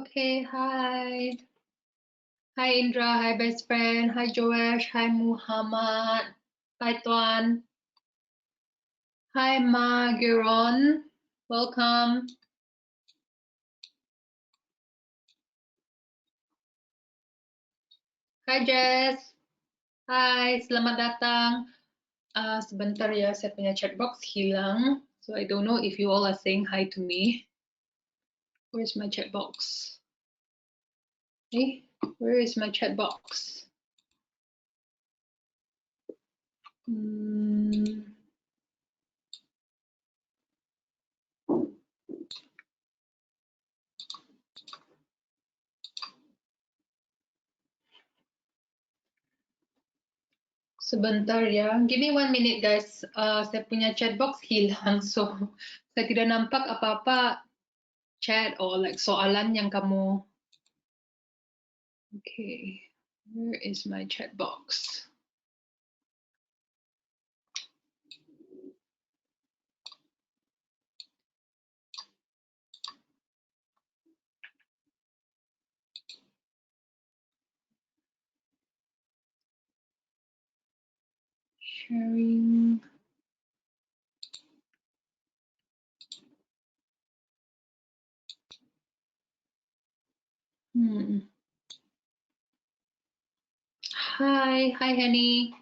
Okay, hi. Hi Indra, hi best friend, hi Joash, hi Muhammad, hi Tuan, hi Margeron, welcome. Hi Jess, hi, selamat datang. Sebentar ya, saya punya chat box hilang. So I don't know if you all are saying hi to me. Where's my chat box? Hey, where is my chat box? Sebentar ya, give me 1 minute guys. Saya punya chat box hilang, so saya tidak nampak apa-apa chat or like soalan yang kamu. Okay, where is my chat box? Sharing. Hi Henny.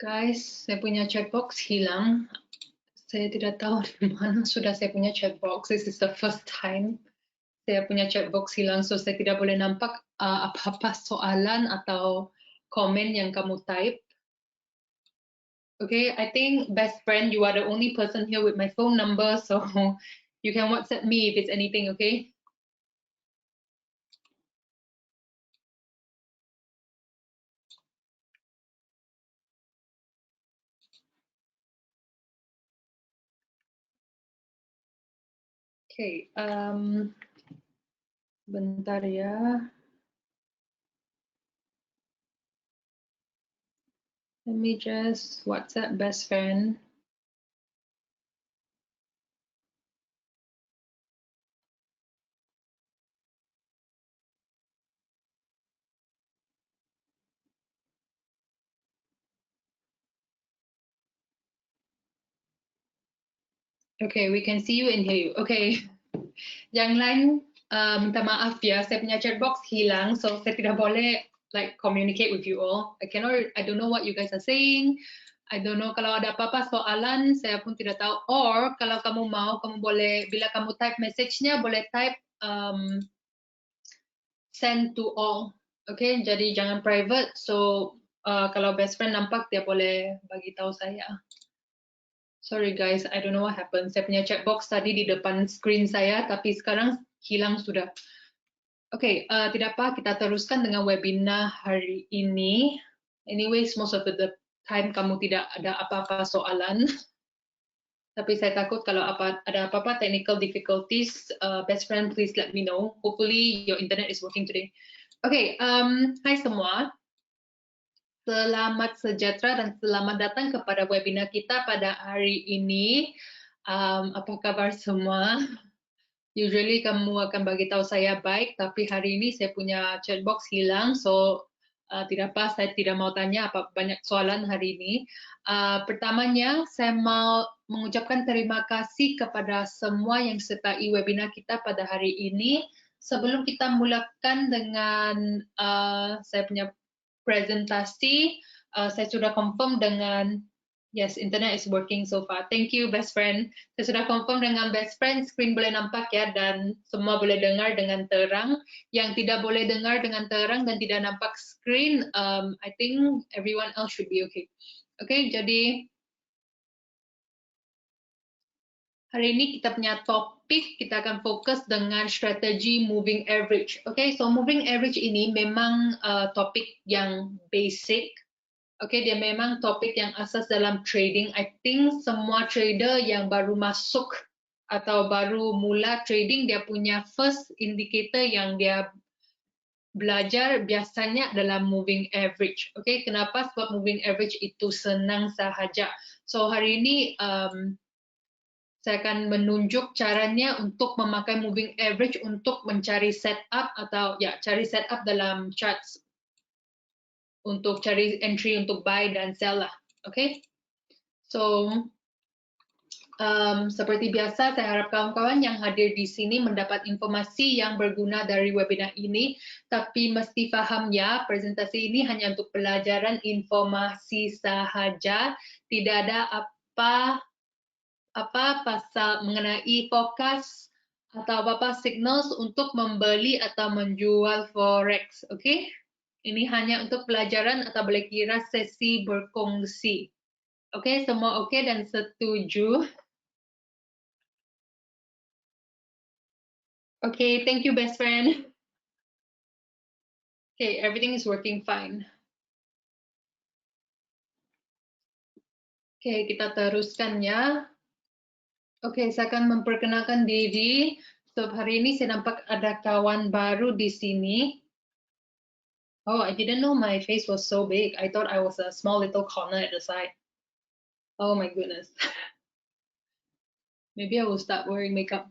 Guys, saya punya chat box hilang. Saya tidak tahu di mana sudah saya punya chat box. This is the first time saya punya chat box hilang, so saya tidak boleh nampak apa-apa soalan atau komen yang kamu type. Okay, I think best friend, you are the only person here with my phone number, so you can WhatsApp me if it's anything, okay? Okay, bentar ya. Let me just WhatsApp best friend. Okay, we can see you and hear you. Okay, yang lain minta maaf ya, saya punya chat box hilang, so saya tidak boleh like communicate with you all. I don't know what you guys are saying. I don't know kalau ada apa-apa soalan, saya pun tidak tahu. Or kalau kamu mau, kamu boleh bila kamu type message-nya boleh type send to all. Okay, jadi jangan private. So kalau best friend nampak dia boleh bagi tahu saya. Sorry guys, I don't know what happened. Saya punya chat box tadi di depan screen saya, tapi sekarang hilang sudah. Oke, tidak apa, kita teruskan dengan webinar hari ini. Anyways, most of the time kamu tidak ada apa-apa soalan. Tapi saya takut kalau ada apa-apa technical difficulties, best friend, please let me know. Hopefully your internet is working today. Oke, hai semua. Selamat sejahtera dan selamat datang kepada webinar kita pada hari ini. Apa kabar semua? Usually kamu akan bagi tahu saya baik, tapi hari ini saya punya chat box hilang, so tidak apa, saya tidak mau tanya apa banyak soalan hari ini. Pertamanya, saya mau mengucapkan terima kasih kepada semua yang sertai webinar kita pada hari ini. Sebelum kita mulakan dengan saya punya presentasi, saya sudah confirm dengan, yes, internet is working so far. Thank you, best friend. Saya sudah confirm dengan best friend, screen boleh nampak ya, dan semua boleh dengar dengan terang. Yang tidak boleh dengar dengan terang dan tidak nampak screen, I think everyone else should be okay. Okay, jadi hari ini kita punya topik, kita akan fokus dengan strategi moving average. Okay, so moving average ini memang topik yang basic. Oke, dia memang topik yang asas dalam trading. I think semua trader yang baru masuk atau baru mula trading, dia punya first indicator yang dia belajar biasanya dalam moving average. Oke, kenapa? Sebab moving average itu senang sahaja. So hari ini saya akan menunjuk caranya untuk memakai moving average untuk mencari setup atau ya cari setup dalam charts untuk cari entry untuk buy dan sell lah. Oke. So seperti biasa, saya harap kawan-kawan yang hadir di sini mendapat informasi yang berguna dari webinar ini, tapi mesti paham ya, presentasi ini hanya untuk pelajaran informasi sahaja, tidak ada apa pasal mengenai fokus atau apa signals untuk membeli atau menjual forex, oke? Ini hanya untuk pelajaran atau boleh kira sesi berkongsi. Oke, semua oke dan setuju? Okay, thank you, best friend. Okay, everything is working fine. Okay, kita teruskan ya. Okay, saya akan memperkenalkan diri. So, hari ini saya nampak ada kawan baru di sini. Oh, I didn't know my face was so big. I thought I was a small little corner at the side. Oh my goodness. Maybe I will start wearing makeup.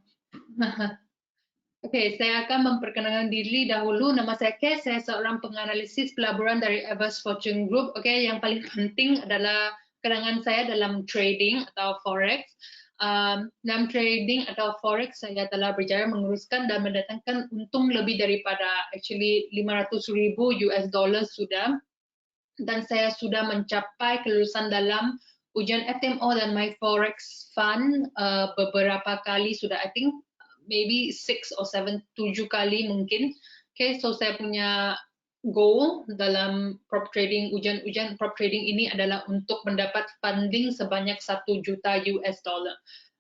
Oke, saya akan memperkenalkan diri dahulu. Nama saya Kes, saya seorang penganalisis pelaburan dari Evers Fortune Group. Oke, yang paling penting adalah kenangan saya dalam trading atau forex. Dalam trading atau forex, saya telah berjaya menguruskan dan mendatangkan untung lebih daripada actually 500.000 US dollar sudah. Dan saya sudah mencapai kelulusan dalam ujian FTMO dan My Forex Fund beberapa kali sudah, I think maybe 6 or 7, 7 kali mungkin. Okay, so saya punya goal dalam prop trading, ujian prop trading ini adalah untuk mendapat funding sebanyak 1 juta US dollar.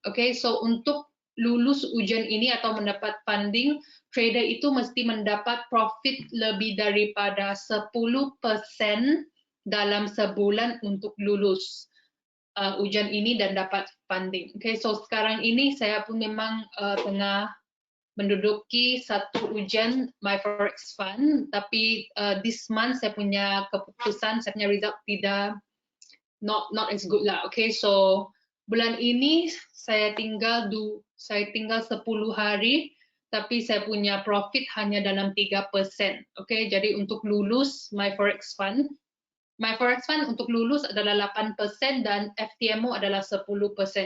Okay, so untuk lulus ujian ini atau mendapat funding, trader itu mesti mendapat profit lebih daripada 10% dalam sebulan untuk lulus ujian ini dan dapat funding. Okay, so sekarang ini saya pun memang tengah menduduki satu ujian My Forex Fund, tapi this month saya punya keputusan, saya punya result tidak not as good lah. Okay, so bulan ini saya tinggal 10 hari, tapi saya punya profit hanya dalam 3%. Okay, jadi untuk lulus My Forex Fund, My Forex Fund untuk lulus adalah 8% dan FTMO adalah 10%.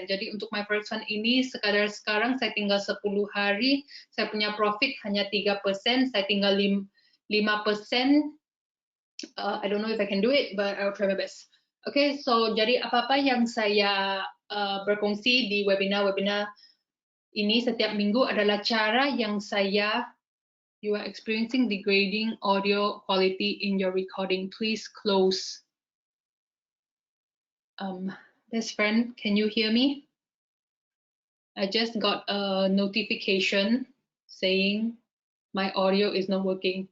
Jadi untuk My Forex Fund ini sekadar sekarang saya tinggal 10 hari, saya punya profit hanya 3%, saya tinggal 5%. I don't know if I can do it, but I'll try my best. Okay, so jadi apa-apa yang saya berkongsi di webinar-webinar ini setiap minggu adalah cara yang you are experiencing degrading audio quality in your recording. Please close. Best friend, can you hear me? I just got a notification saying my audio is not working.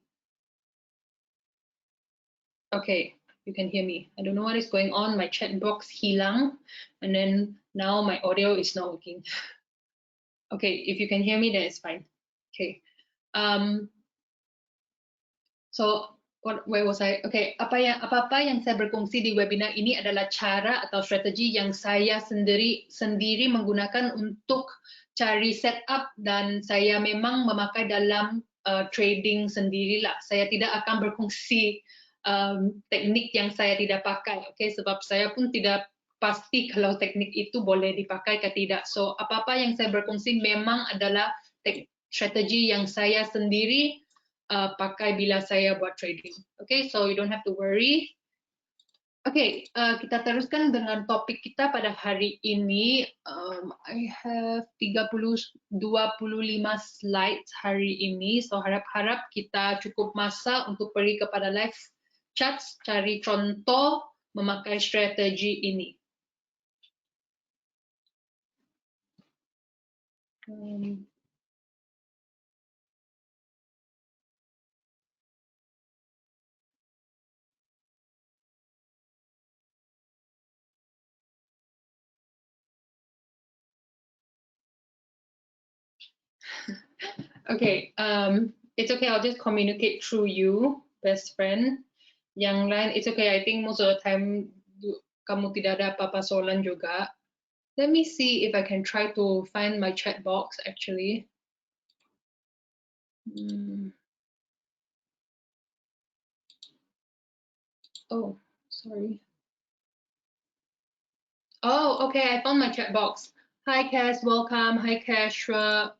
Okay, you can hear me. I don't know what is going on. My chat box hilang, and then now my audio is not working. Okay, if you can hear me, then it's fine. Okay. So where was I? Okay, apa-apa yang saya berkongsi di webinar ini adalah cara atau strategi yang saya sendiri menggunakan untuk cari setup dan saya memang memakai dalam trading sendirilah. Saya tidak akan berkongsi teknik yang saya tidak pakai. Okay, sebab saya pun tidak pasti kalau teknik itu boleh dipakai atau tidak. So apa-apa yang saya berkongsi memang adalah strategi yang saya sendiri pakai bila saya buat trading. Okay, so you don't have to worry. Okay, kita teruskan dengan topik kita pada hari ini. I have 25 slides hari ini, so harap-harap kita cukup masa untuk pergi kepada live charts, cari contoh memakai strategi ini. Okay, it's okay. I'll just communicate through you, best friend. Yang lain, it's okay. I think most of the time kamu tidak ada apa-apa soalan juga. Let me see if I can try to find my chat box actually. Oh, sorry. Oh, okay, I found my chat box. Hi, Cass, welcome. Hi, Kashra.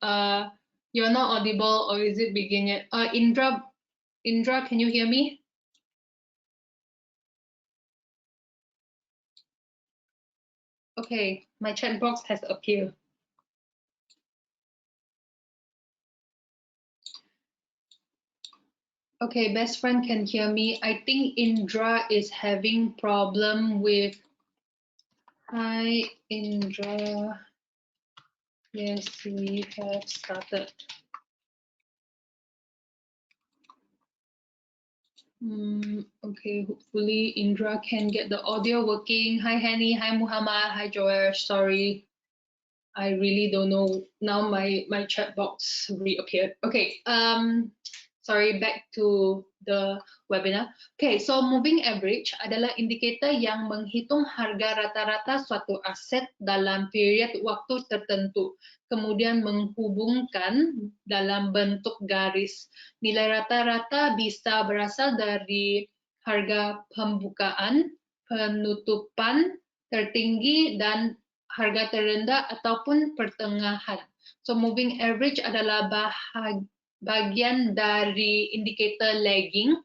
You're not audible, or is it beginning? Indra, can you hear me? Okay, my chat box has appeared. Okay, best friend can hear me. I think Indra is having problem with. Hi, Indra. Yes, we have started. Okay, hopefully Indra can get the audio working. Hi, Henny. Hi, Muhammad. Hi, Joash. Sorry, I really don't know. Now my chat box reappeared. Okay. Sorry, back to the webinar. Okay, so moving average adalah indikator yang menghitung harga rata-rata suatu aset dalam period waktu tertentu, kemudian menghubungkan dalam bentuk garis. Nilai rata-rata bisa berasal dari harga pembukaan, penutupan tertinggi, dan harga terendah ataupun pertengahan. So moving average adalah bagian dari indikator lagging.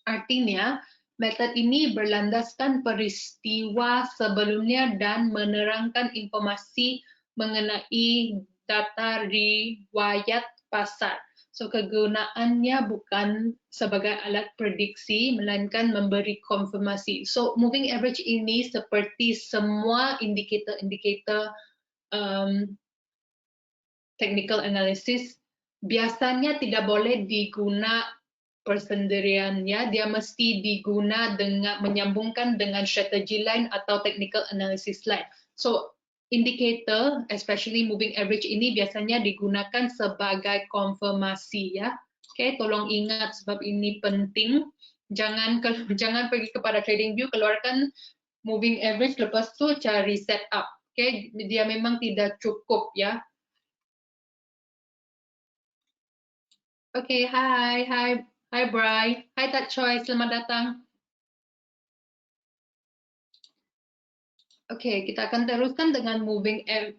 Artinya, metode ini berlandaskan peristiwa sebelumnya dan menerangkan informasi mengenai data riwayat pasar. So, kegunaannya bukan sebagai alat prediksi, melainkan memberi konfirmasi. So, moving average ini seperti semua indikator-indikator technical analysis, biasanya tidak boleh diguna persendiriannya, dia mesti diguna dengan menyambungkan dengan strategi lain atau technical analysis lain. So, indicator, especially moving average ini biasanya digunakan sebagai konfirmasi ya. Oke, tolong ingat sebab ini penting. Jangan pergi kepada TradingView, keluarkan moving average, lepas tu cari setup. Oke, dia memang tidak cukup ya. Oke, hai Bry, hai Tak Choi, selamat datang. Oke, kita akan teruskan dengan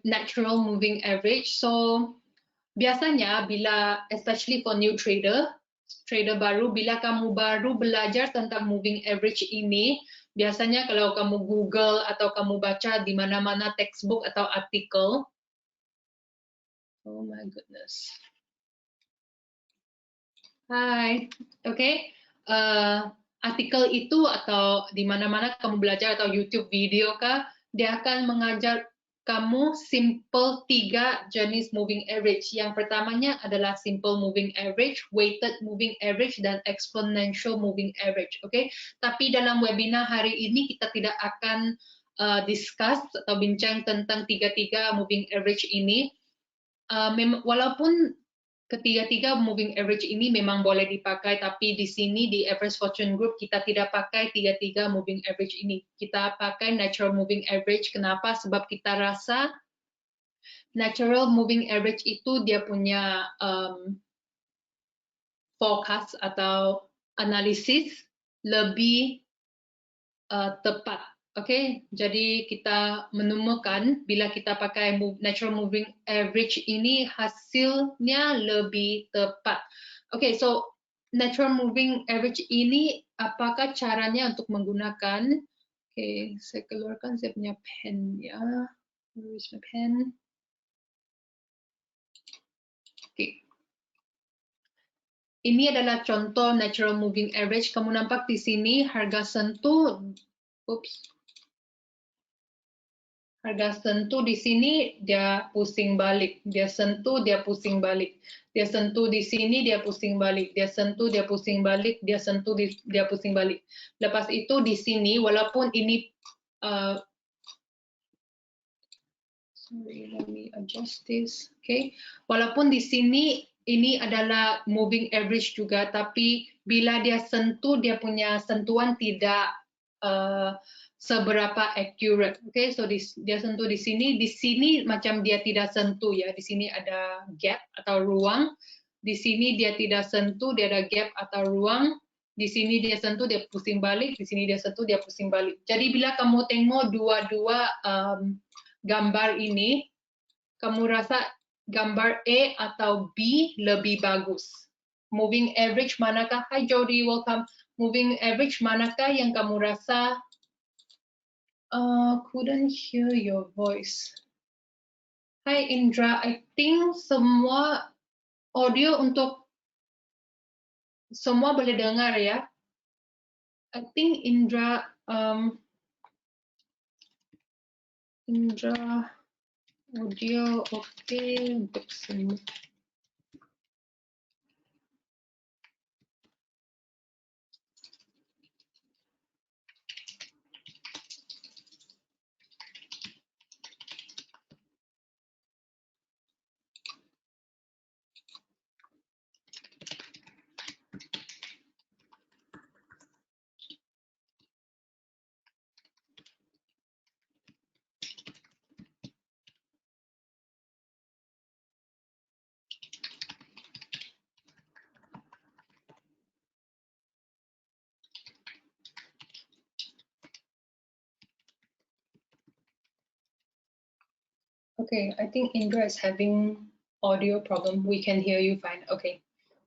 natural moving average. So, biasanya bila, especially for new trader baru, bila kamu baru belajar tentang moving average ini, biasanya kalau kamu Google atau kamu baca di mana-mana textbook atau artikel, oh my goodness. Hai, oke. Artikel itu atau di mana-mana kamu belajar atau YouTube video kah, dia akan mengajar kamu simple 3 jenis moving average. Yang pertamanya adalah simple moving average, weighted moving average, dan exponential moving average. Oke, tapi dalam webinar hari ini kita tidak akan discuss atau bincang tentang tiga-tiga moving average ini. Walaupun ketiga-tiga moving average ini memang boleh dipakai, tapi di sini di Average Fortune Group kita tidak pakai tiga-tiga moving average ini. Kita pakai natural moving average. Kenapa? Sebab kita rasa natural moving average itu dia punya forecast atau analisis lebih tepat. Oke, jadi kita menemukan bila kita pakai natural moving average ini hasilnya lebih tepat. Oke, so natural moving average ini apakah caranya untuk menggunakan? Oke, saya keluarkan saya punya pen ya. Where is my pen? Oke. Ini adalah contoh natural moving average. Kamu nampak di sini harga sentuh. Oops. Harga sentuh di sini dia pusing balik, dia sentuh dia pusing balik, dia sentuh di sini dia pusing balik, dia sentuh dia pusing balik, dia sentuh dia pusing balik. Lepas itu di sini walaupun ini sorry, let me adjust this. Okay, walaupun di sini ini adalah moving average juga, tapi bila dia sentuh dia punya sentuhan tidak seberapa accurate. Okay, so dia sentuh di sini macam dia tidak sentuh ya. Di sini ada gap atau ruang. Di sini dia tidak sentuh, dia ada gap atau ruang. Di sini dia sentuh, dia pusing balik. Di sini dia sentuh, dia pusing balik. Jadi bila kamu tengok dua-dua gambar ini, kamu rasa gambar A atau B lebih bagus. Moving average manakah? Hi Jody, welcome. Moving average manakah yang kamu rasa couldn't hear your voice. Hi Indra, I think semua audio untuk semua boleh dengar ya. I think Indra audio oke untuk semua. Okay, I think Indra is having audio problem. We can hear you fine. Okay.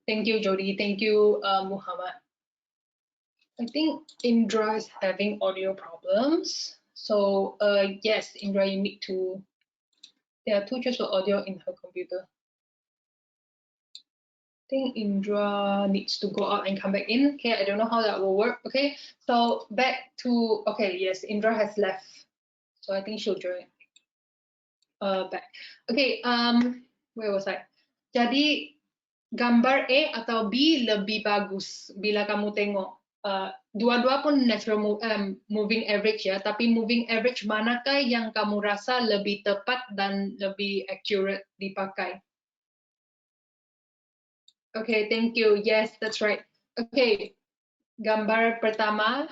Thank you, Jody. Thank you, Muhammad. I think Indra is having audio problems. So yes, Indra, you need to, there are two channels of audio in her computer. I think Indra needs to go out and come back in. Okay, I don't know how that will work. Okay, so back to, okay, yes, Indra has left. So I think she'll join back. Okay, where was I? Jadi gambar A atau B lebih bagus bila kamu tengok. Dua-dua pun natural moving average ya, tapi moving average manakah yang kamu rasa lebih tepat dan lebih accurate dipakai? Okay, thank you. Yes, that's right. Okay, gambar pertama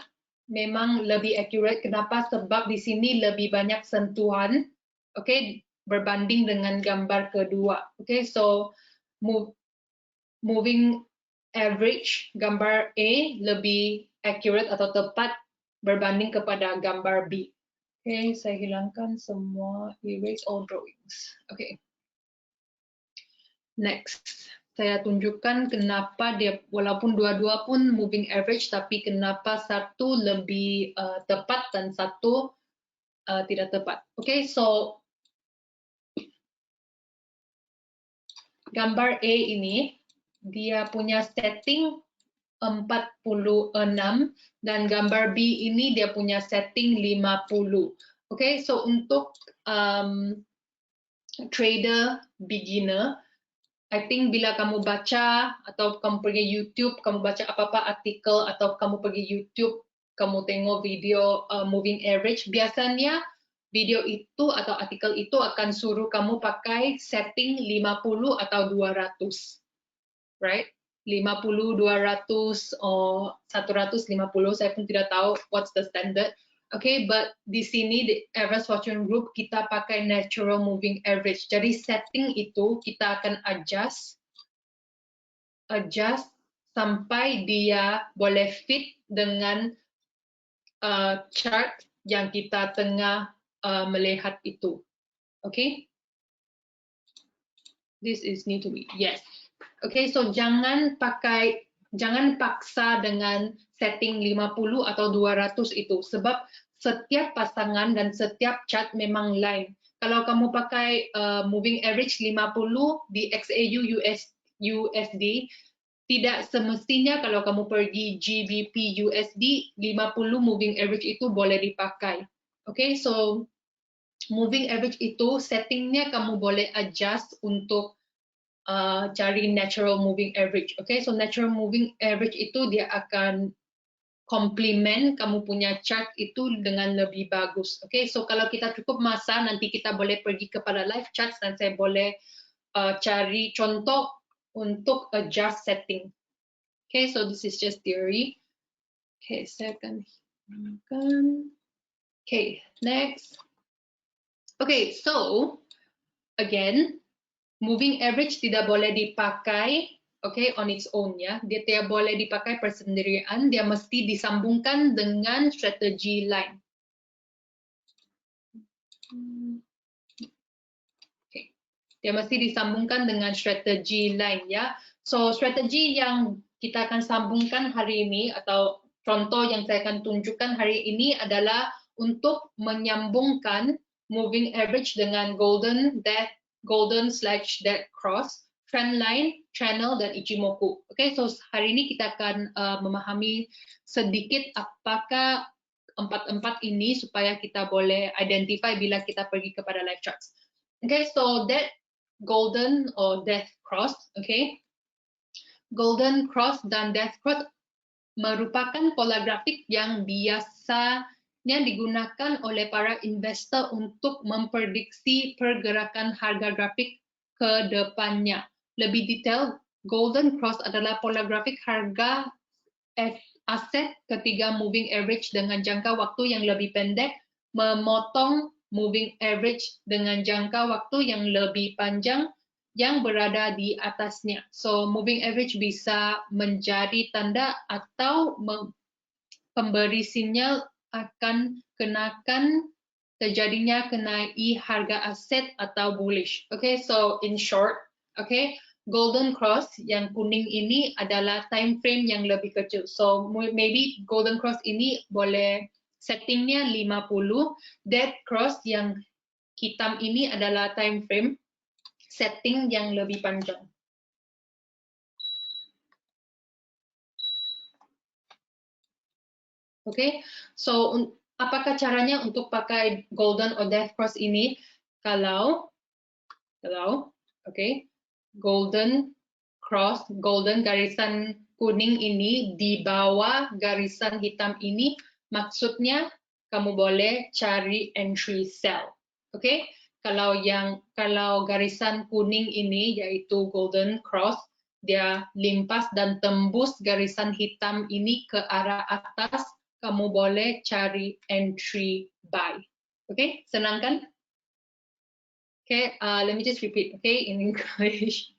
memang lebih accurate. Kenapa? Sebab di sini lebih banyak sentuhan. Okay, berbanding dengan gambar kedua. Okay, so moving average gambar A lebih accurate atau tepat berbanding kepada gambar B. Okay, saya hilangkan semua, erase all drawings. Okay. Next, saya tunjukkan kenapa dia, walaupun dua-dua pun moving average, tapi kenapa satu lebih tepat dan satu tidak tepat. Okay, so gambar A ini, dia punya setting 46 dan gambar B ini dia punya setting 50. Okay, so untuk trader beginner, I think bila kamu baca atau kamu pergi YouTube, kamu baca apa-apa artikel atau kamu pergi YouTube, kamu tengok video moving average, biasanya video itu atau artikel itu akan suruh kamu pakai setting 50 atau 200. Right? 50, 200, or 150, saya pun tidak tahu what's the standard. Okay, but di sini di Everest Fortune Group kita pakai natural moving average. Jadi setting itu kita akan adjust sampai dia boleh fit dengan chart yang kita tengah melihat itu. Okay? This is new to me. Yes. Okay, so jangan paksa dengan setting 50 atau 200 itu, sebab setiap pasangan dan setiap chart memang lain. Kalau kamu pakai moving average 50 di XAU USD, tidak semestinya kalau kamu pergi GBP USD, 50 moving average itu boleh dipakai. Okay, so moving average itu settingnya kamu boleh adjust untuk cari natural moving average. Okay, so natural moving average itu dia akan complement kamu punya chart itu dengan lebih bagus. Okay, so kalau kita cukup masa, nanti kita boleh pergi kepada live charts dan saya boleh cari contoh untuk adjust setting. Okay, so this is just theory. Okay, saya akan hilangkan. Okay, next. Okay, so again, moving average tidak boleh dipakai, okay, on its own ya. Dia tidak boleh dipakai persendirian, dia mesti disambungkan dengan strategi lain. Okay. Dia mesti disambungkan dengan strategi lain ya. So strategi yang kita akan sambungkan hari ini atau contoh yang saya akan tunjukkan hari ini adalah untuk menyambungkan moving average dengan golden/dead cross, trend line, channel, dan Ichimoku. Oke, so hari ini kita akan memahami sedikit apakah empat ini supaya kita boleh identify bila kita pergi kepada live charts. Okay, so that golden or death cross, okay, golden cross dan death cross merupakan pola grafik yang biasanya digunakan oleh para investor untuk memprediksi pergerakan harga grafik ke depannya. Lebih detail, golden cross adalah pola grafik harga aset ketiga moving average dengan jangka waktu yang lebih pendek, memotong moving average dengan jangka waktu yang lebih panjang yang berada di atasnya. So moving average bisa menjadi tanda atau pemberi sinyal akan kenakan terjadinya kenaikan harga aset atau bullish. Okay, so in short, okay, golden cross yang kuning ini adalah time frame yang lebih kecil. So maybe golden cross ini boleh settingnya 50, dead cross yang hitam ini adalah time frame setting yang lebih panjang. Okay, so apakah caranya untuk pakai golden or death cross ini? Kalau, okay, golden cross, golden garisan kuning ini di bawah garisan hitam ini, maksudnya kamu boleh cari entry sell. Okay, kalau garisan kuning ini yaitu golden cross, dia limpas dan tembus garisan hitam ini ke arah atas, kamu boleh cari entry buy. Okay, senang kan? Okay, let me just repeat, okay, in English.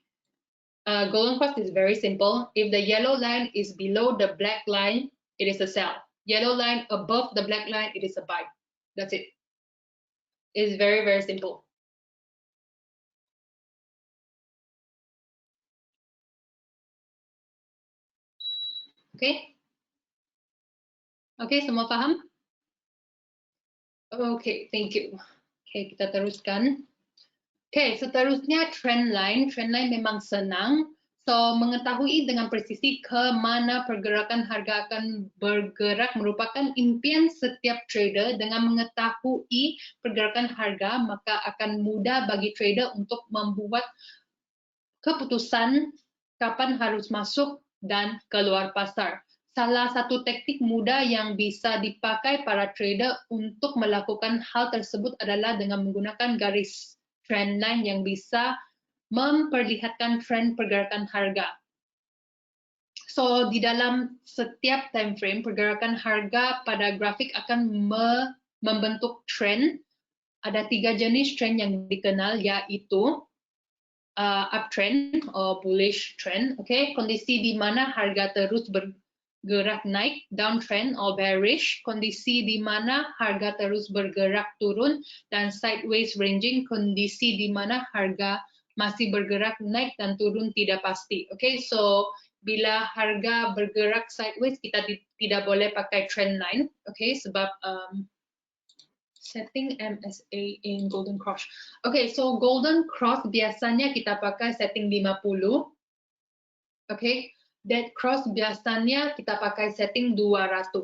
Golden cross is very simple. If the yellow line is below the black line, it is a sell. Yellow line above the black line, it is a buy. That's it. It's very, very simple. Okay? Okay, semua paham? Okay, thank you. Okay, kita teruskan. Okay, seterusnya trend line. Trend line memang senang. So, mengetahui dengan presisi kemana pergerakan harga akan bergerak merupakan impian setiap trader. Dengan mengetahui pergerakan harga, maka akan mudah bagi trader untuk membuat keputusan kapan harus masuk dan keluar pasar. Salah satu teknik mudah yang bisa dipakai para trader untuk melakukan hal tersebut adalah dengan menggunakan garis trend line yang bisa memperlihatkan tren pergerakan harga. So, di dalam setiap time frame, pergerakan harga pada grafik akan membentuk tren. Ada 3 jenis tren yang dikenal, yaitu uptrend atau bullish trend, okay? Kondisi di mana harga terus bergerak naik, downtrend atau bearish, kondisi di mana harga terus bergerak turun, dan sideways ranging, kondisi di mana harga masih bergerak naik dan turun tidak pasti. Okay, so bila harga bergerak sideways, kita tidak boleh pakai trend line, okay? Sebab setting MSA in golden cross. Okay, so golden cross biasanya kita pakai setting 50. Okay, dead cross biasanya kita pakai setting 200.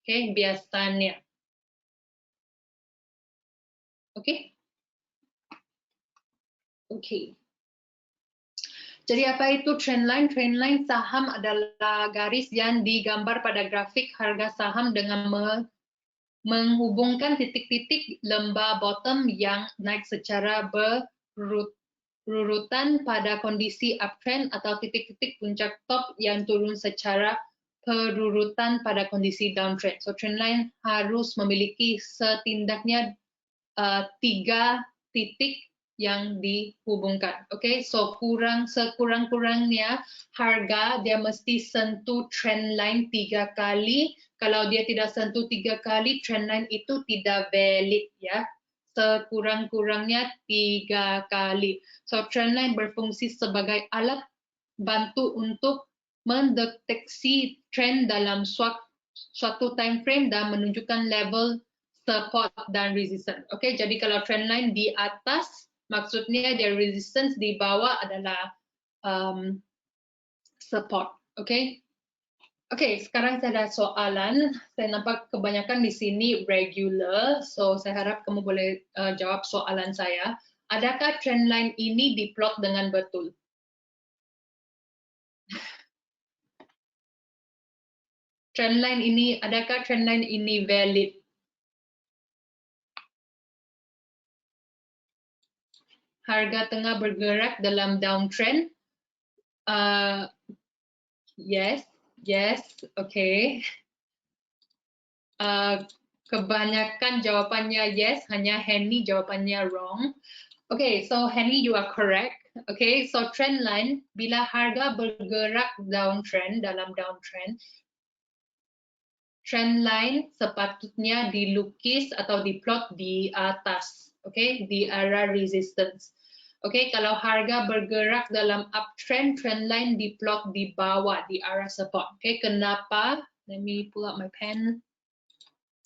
Okay, biasanya. Okay. Okay. Jadi apa itu trend line? Trend line saham adalah garis yang digambar pada grafik harga saham dengan menghubungkan titik-titik lembah bottom yang naik secara berurutan pada kondisi uptrend atau titik-titik puncak top yang turun secara perurutan pada kondisi downtrend. So trendline harus memiliki setidaknya 3 titik yang dihubungkan. Okay, so sekurang-kurangnya harga dia mesti sentuh trendline 3 kali. Kalau dia tidak sentuh 3 kali, trendline itu tidak valid ya. Sekurang-kurangnya 3 kali. So trendline berfungsi sebagai alat bantu untuk mendeteksi trend dalam suatu time frame dan menunjukkan level support dan resistance. Oke, jadi kalau trendline di atas, maksudnya dia resistance, di bawah adalah support. Oke, sekarang saya ada soalan. Saya nampak kebanyakan di sini regular, so saya harap kamu boleh jawab soalan saya. Adakah trendline ini diplot dengan betul? Adakah trendline ini valid? Harga tengah bergerak dalam downtrend? Yes, okay. Kebanyakan jawabannya yes, hanya Henny jawabannya wrong. Okay, so Henny, you are correct. Okay, so trendline, bila harga bergerak downtrend, dalam downtrend, trendline sepatutnya dilukis atau diplot di atas, okay, di arah resistance. Okay, kalau harga bergerak dalam uptrend, trendline diplot di bawah, di arah support. Okay, kenapa? Let me pull out my pen.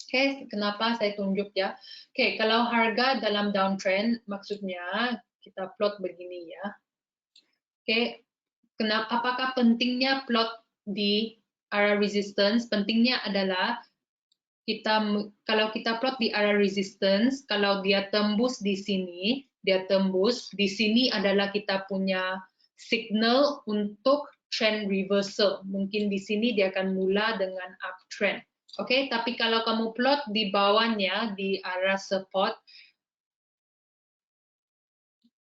Okay, kenapa saya tunjuk ya? Okay, kalau harga dalam downtrend, maksudnya kita plot begini ya. Okay, apakah pentingnya plot di arah resistance? Pentingnya adalah kalau kita plot di arah resistance, kalau dia tembus di sini, di sini adalah kita punya signal untuk trend reversal. Mungkin di sini dia akan mula dengan uptrend. Oke, tapi kalau kamu plot di bawahnya di arah support,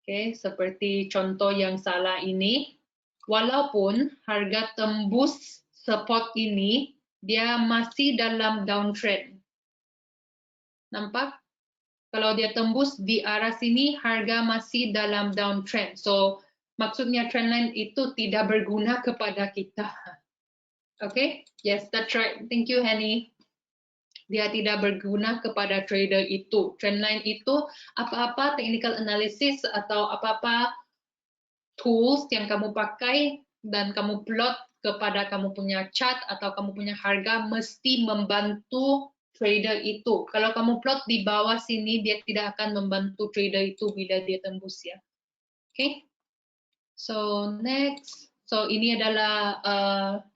oke, seperti contoh yang salah ini, walaupun harga tembus support ini, dia masih dalam downtrend. Nampak? Kalau dia tembus di arah sini, harga masih dalam downtrend. So, maksudnya trendline itu tidak berguna kepada kita. Okay? Yes, that's right. Thank you, Henny. Dia tidak berguna kepada trader itu. Trendline itu apa-apa technical analysis atau apa-apa tools yang kamu pakai dan kamu plot kepada kamu punya chart atau kamu punya harga mesti membantu trader itu. Kalau kamu plot di bawah sini, dia tidak akan membantu trader itu bila dia tembus ya. Okay. So next, so ini adalah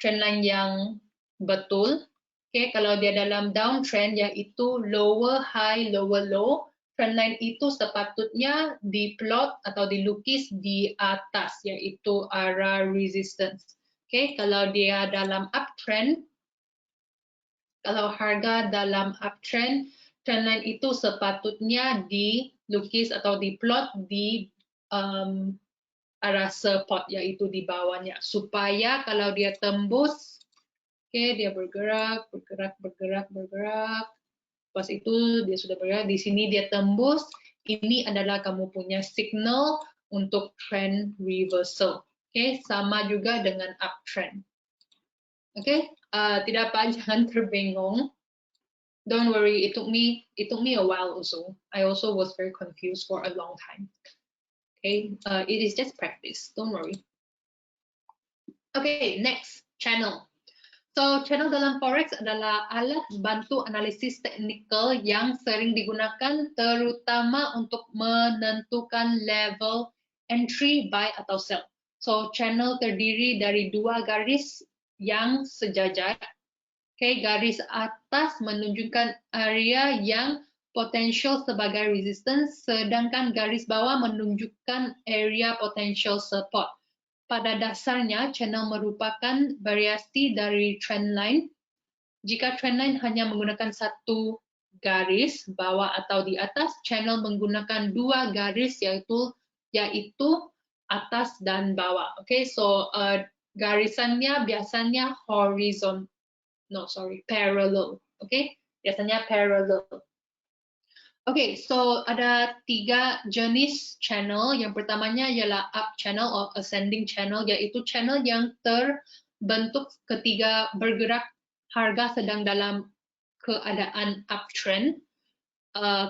trendline yang betul. Okay, kalau dia dalam downtrend yaitu lower high, lower low, trendline itu sepatutnya diplot atau dilukis di atas yaitu arah resistance. Okay, kalau dia dalam uptrend, kalau harga dalam uptrend, trendline itu sepatutnya dilukis atau diplot di arah support, yaitu di bawahnya. Supaya kalau dia tembus, okay, dia bergerak. Pas itu dia sudah bergerak, di sini dia tembus. Ini adalah kamu punya signal untuk trend reversal. Okay, sama juga dengan uptrend. Okay, tidak apa, jangan terbingung. Don't worry, it took me a while also. I also was very confused for a long time. Okay, it is just practice. Don't worry. Okay, next, channel. So, channel dalam forex adalah alat bantu analisis teknikal yang sering digunakan terutama untuk menentukan level entry, buy atau sell. So, channel terdiri dari 2 garis yang sejajar. Okay, garis atas menunjukkan area yang potensial sebagai resistance, sedangkan garis bawah menunjukkan area potential support. Pada dasarnya, channel merupakan variasi dari trendline. Jika trendline hanya menggunakan satu garis, bawah atau di atas, channel menggunakan 2 garis yaitu atas dan bawah. Okay, so garisannya biasanya parallel. Okay, biasanya parallel. Okay, so ada 3 jenis channel. Yang pertamanya ialah up channel or ascending channel, yaitu channel yang terbentuk ketika bergerak harga sedang dalam keadaan uptrend.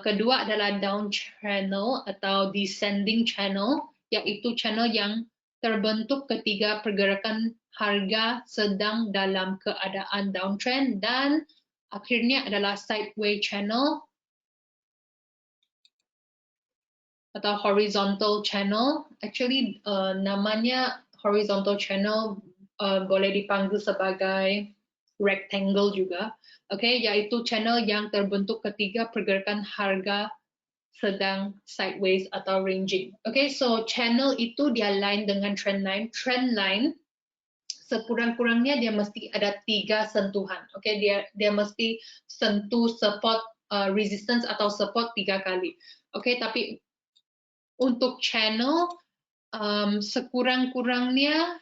Kedua adalah down channel atau descending channel, yaitu channel yang terbentuk ketika pergerakan harga sedang dalam keadaan downtrend. Dan akhirnya adalah sideways channel atau horizontal channel. Actually namanya horizontal channel boleh dipanggil sebagai rectangle juga. Okay, yaitu channel yang terbentuk ketika pergerakan harga sedang sideways atau ranging. Okay, so channel itu dia line dengan trend line. Trend line sekurang-kurangnya dia mesti ada 3 sentuhan. Okay, dia mesti sentuh support, resistance atau support 3 kali. Okay, tapi untuk channel sekurang-kurangnya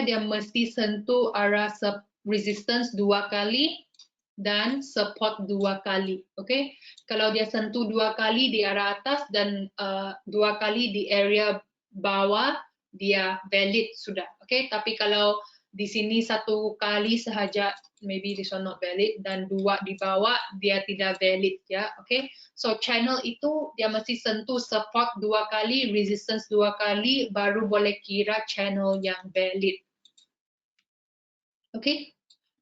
dia mesti sentuh area resistance 2 kali dan support 2 kali. Okay, kalau dia sentuh 2 kali di area atas dan 2 kali di area bawah, dia valid sudah. Okay, tapi kalau di sini 1 kali sahaja, maybe this one not valid, dan 2 di bawah, dia tidak valid ya. Okay, so channel itu dia mesti sentuh support 2 kali, resistance 2 kali, baru boleh kira channel yang valid. Okay.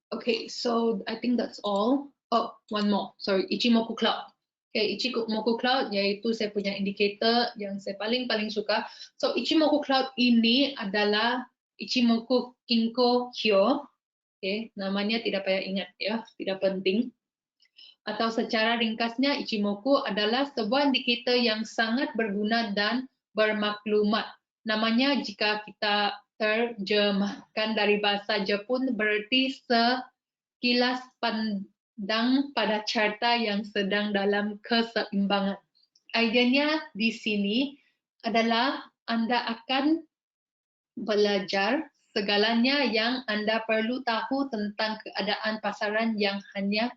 Okay, so I think that's all. Oh, one more. Sorry, Ichimoku Cloud. Okay, Ichimoku Cloud yaitu saya punya indikator yang saya paling suka. So Ichimoku Cloud ini adalah Ichimoku Kinko Hyo. Okay, namanya tidak payah ingat ya, tidak penting. Atau secara ringkasnya, Ichimoku adalah sebuah indikator yang sangat berguna dan bermaklumat. Namanya jika kita terjemahkan dari bahasa Jepun berarti sekilas pandang pada carta yang sedang dalam keseimbangan. Idenya di sini adalah Anda akan belajar segalanya yang Anda perlu tahu tentang keadaan pasaran yang hanya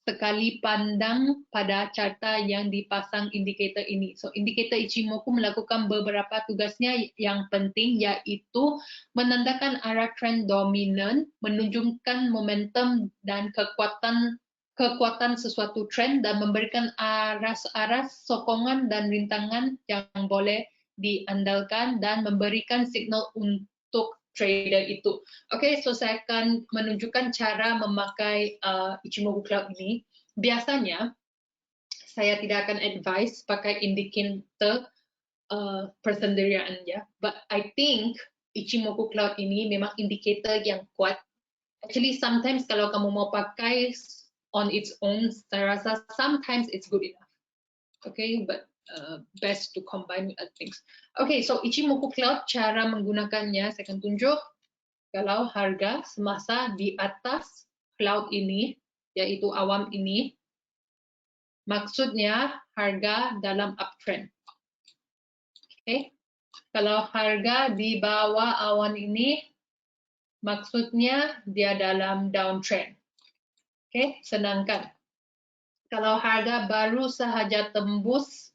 sekali pandang pada carta yang dipasang indikator ini. So, indikator Ichimoku melakukan beberapa tugasnya yang penting, yaitu menandakan arah trend dominan, menunjukkan momentum dan kekuatan sesuatu trend, dan memberikan arah sokongan dan rintangan yang boleh diandalkan, dan memberikan signal untuk trader itu. Okay, so saya akan menunjukkan cara memakai Ichimoku Cloud ini. Biasanya saya tidak akan advise pakai indikator persendirian ya, but I think Ichimoku Cloud ini memang indikator yang kuat. Actually, sometimes kalau kamu mau pakai on its own, saya rasa sometimes it's good enough. Okay, but best to combine with other things. Okay, so Ichimoku Cloud, cara menggunakannya saya akan tunjuk. Kalau harga semasa di atas cloud ini, yaitu awan ini, maksudnya harga dalam uptrend. Okay. Kalau harga di bawah awan ini, maksudnya dia dalam downtrend. Okay. Sedangkan kalau harga baru sahaja tembus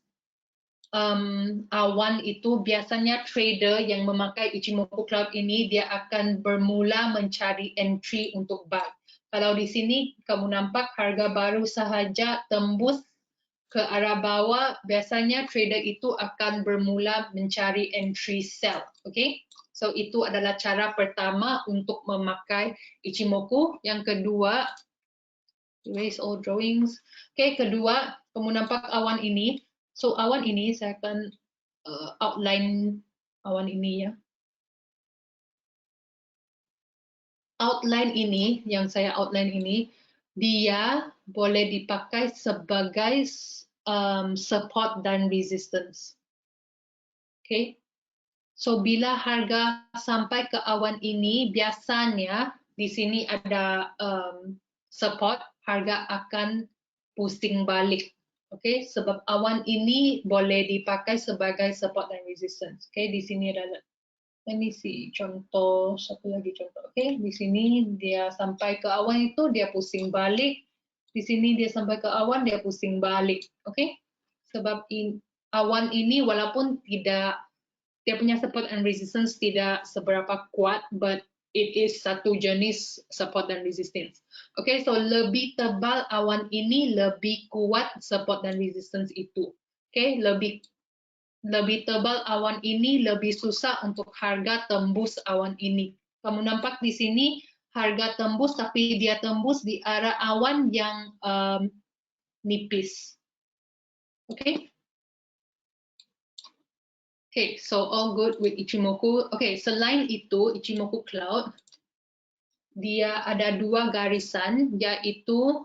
awan itu, biasanya trader yang memakai Ichimoku Cloud ini dia akan bermula mencari entry untuk buy. Kalau di sini kamu nampak harga baru sahaja tembus ke arah bawah, biasanya trader itu akan bermula mencari entry sell. Okay? So itu adalah cara pertama untuk memakai Ichimoku. Yang kedua, erase all drawings. Okay, kedua, kamu nampak awan ini. So awan ini saya akan outline awan ini ya. Outline ini, yang saya outline ini, dia boleh dipakai sebagai support dan resistance. Okay. So bila harga sampai ke awan ini, biasanya di sini ada support, harga akan pusing balik. Okay, sebab awan ini boleh dipakai sebagai support dan resistance. Okay, di sini ada Ini sih contoh, satu lagi contoh. Oke, di sini dia sampai ke awan itu dia pusing balik. Di sini dia sampai ke awan dia pusing balik. Oke, sebab awan ini walaupun tidak dia punya support and resistance tidak seberapa kuat, but it is satu jenis support dan resistance. Oke, so lebih tebal awan ini lebih kuat support dan resistance itu. Oke, lebih tebal awan ini, lebih susah untuk harga tembus awan ini. Kamu nampak di sini harga tembus, tapi dia tembus di arah awan yang nipis. Oke? Okay, so all good with Ichimoku. Okay, selain itu, Ichimoku Cloud, dia ada dua garisan, yaitu,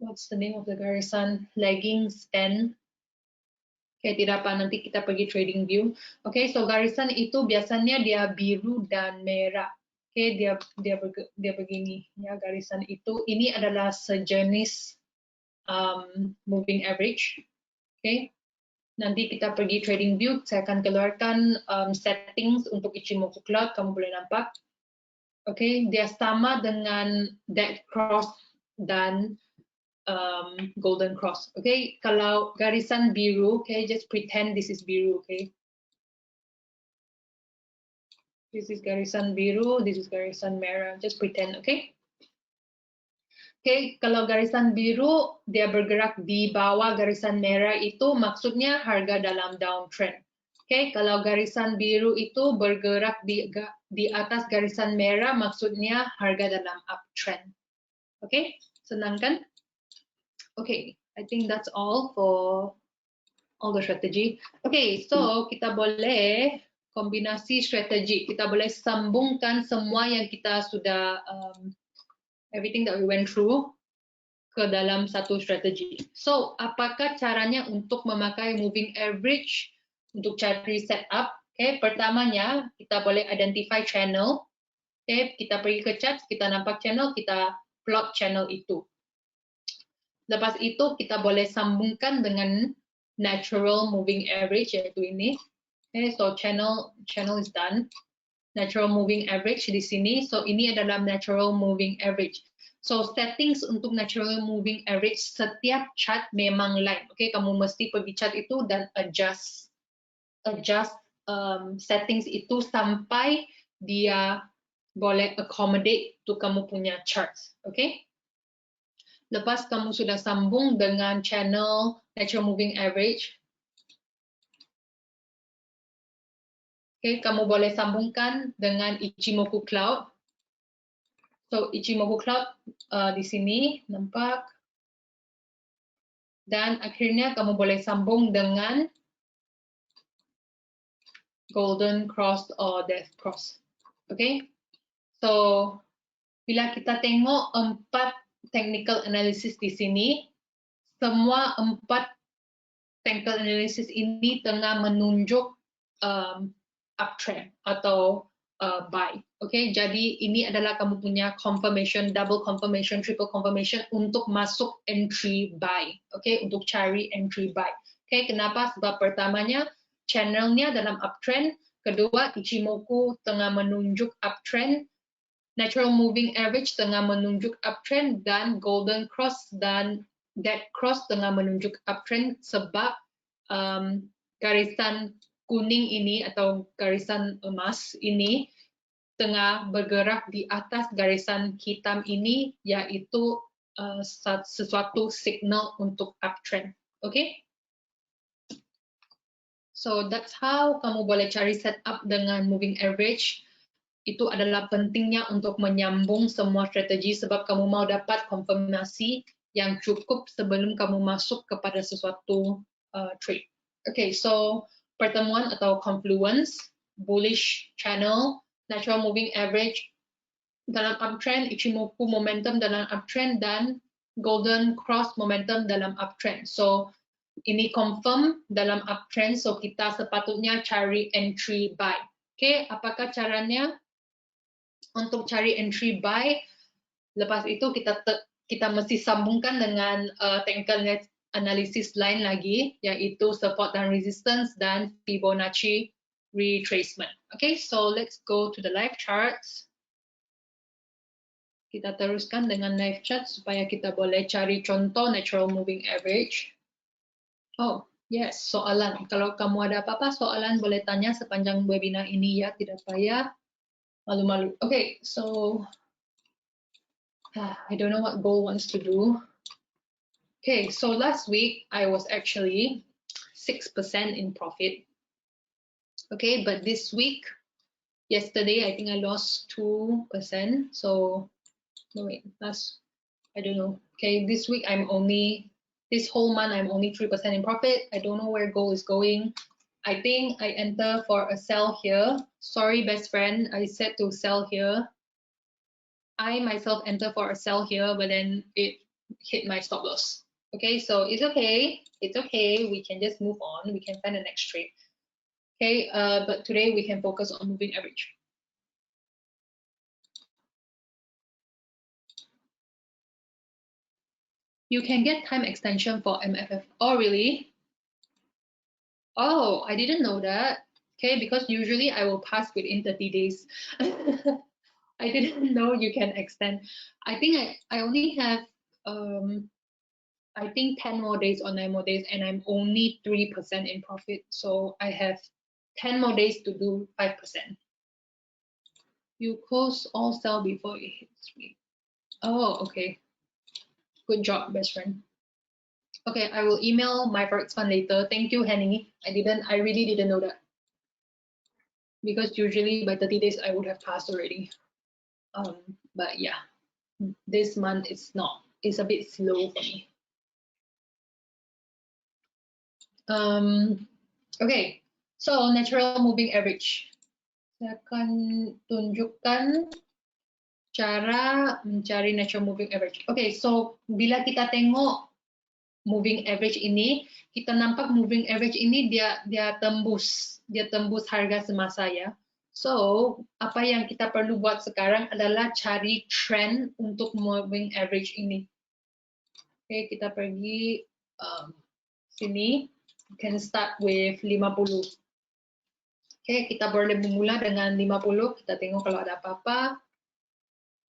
what's the name of the garisan? Lagging stand. Oke, tidak apa, nanti kita pergi trading view. Oke, so garisan itu biasanya dia biru dan merah. Oke, dia begini ya garisan itu. Ini adalah sejenis moving average. Oke, nanti kita pergi trading view. Saya akan keluarkan settings untuk Ichimoku Cloud. Kamu boleh nampak. Oke, dia sama dengan dead cross dan golden cross. Okay, kalau garisan biru, okay, just pretend this is biru. Okay, this is garisan biru, this is garisan merah. Just pretend. Okay. Okay, kalau garisan biru dia bergerak di bawah garisan merah itu maksudnya harga dalam downtrend. Okay, kalau garisan biru itu bergerak di atas garisan merah maksudnya harga dalam uptrend. Okay, senang kan? Okay, I think that's all for all the strategy. Okay, so kita boleh kombinasi strategi. Kita boleh sambungkan semua yang kita sudah everything that we went through ke dalam satu strategi. So, apakah caranya untuk memakai moving average untuk cari setup? Okay, pertamanya kita boleh identify channel. Okay, kita pergi ke chart, kita nampak channel, kita plot channel itu. Lepas itu kita boleh sambungkan dengan natural moving average yaitu ini. Okay, so channel is done. Natural moving average di sini. So ini adalah natural moving average. So settings untuk natural moving average setiap chart memang lain. Okay, kamu mesti pergi chart itu dan adjust settings itu sampai dia boleh accommodate to kamu punya charts. Okay. Lepas kamu sudah sambung dengan channel natural moving average, okay, kamu boleh sambungkan dengan Ichimoku Cloud. So Ichimoku Cloud di sini nampak. Dan akhirnya kamu boleh sambung dengan Golden Cross or Death Cross. Okay? So bila kita tengok 4 technical analysis di sini, semua 4 technical analysis ini tengah menunjuk uptrend atau buy. Okay, jadi ini adalah kamu punya confirmation, double confirmation, triple confirmation untuk masuk entry buy. Okay, untuk cari entry buy. Okay, kenapa? Sebab pertamanya channelnya dalam uptrend, kedua Ichimoku tengah menunjuk uptrend, natural moving average tengah menunjuk uptrend, dan golden cross dan dead cross tengah menunjuk uptrend sebab garisan kuning ini atau garisan emas ini tengah bergerak di atas garisan hitam ini, yaitu sesuatu signal untuk uptrend. Okay? So that's how kamu boleh cari setup dengan moving average. Itu adalah pentingnya untuk menyambung semua strategi sebab kamu mau dapat konfirmasi yang cukup sebelum kamu masuk kepada sesuatu trade. Okay, so pertemuan atau confluence, bullish channel, natural moving average dalam uptrend, Ichimoku momentum dalam uptrend, dan golden cross momentum dalam uptrend. So ini confirm dalam uptrend, so kita sepatutnya cari entry buy. Okay, apakah caranya untuk cari entry buy? Lepas itu kita mesti sambungkan dengan technical analysis lain lagi, yaitu support dan resistance dan Fibonacci retracement. Okay, so let's go to the live charts. Kita teruskan dengan live chart supaya kita boleh cari contoh natural moving average. Oh, yes, soalan. Kalau kamu ada apa-apa soalan boleh tanya sepanjang webinar ini ya, tidak payah malu-malu. Okay, so I don't know what Goal wants to do. Okay, so last week I was actually 6% in profit. Okay, but this week, yesterday, I think I lost 2%. So, no wait, I don't know. Okay, this week this whole month I'm only 3% in profit. I don't know where Goal is going. I think I enter for a sell here. Sorry, best friend, I said to sell here. I myself enter for a sell here, but then it hit my stop loss. Okay, so it's okay. It's okay. We can just move on. We can find the next trade. Okay, but today we can focus on moving average. You can get time extension for MFF. Oh, really? Oh, I didn't know that. Okay, because usually I will pass within 30 days. I didn't know you can extend. I think I only have I think 10 more days or 9 more days, and I'm only 3% in profit. So I have 10 more days to do 5%. You close all sell before it hits me. Oh, okay. Good job, best friend. Okay, I will email my Forex fund later. Thank you, Henny. I really didn't know that. Because usually by 30 days I would have passed already. But yeah, this month it's not. It's a bit slow for me. Okay, so natural moving average. Saya akan tunjukkan cara mencari natural moving average. Okay, so bila kita tengok moving average ini, kita nampak moving average ini dia tembus harga semasa ya. So, apa yang kita perlu buat sekarang adalah cari trend untuk moving average ini. Oke, kita pergi sini. You can start with 50. Oke, kita boleh memula dengan 50. Kita tengok kalau ada apa-apa.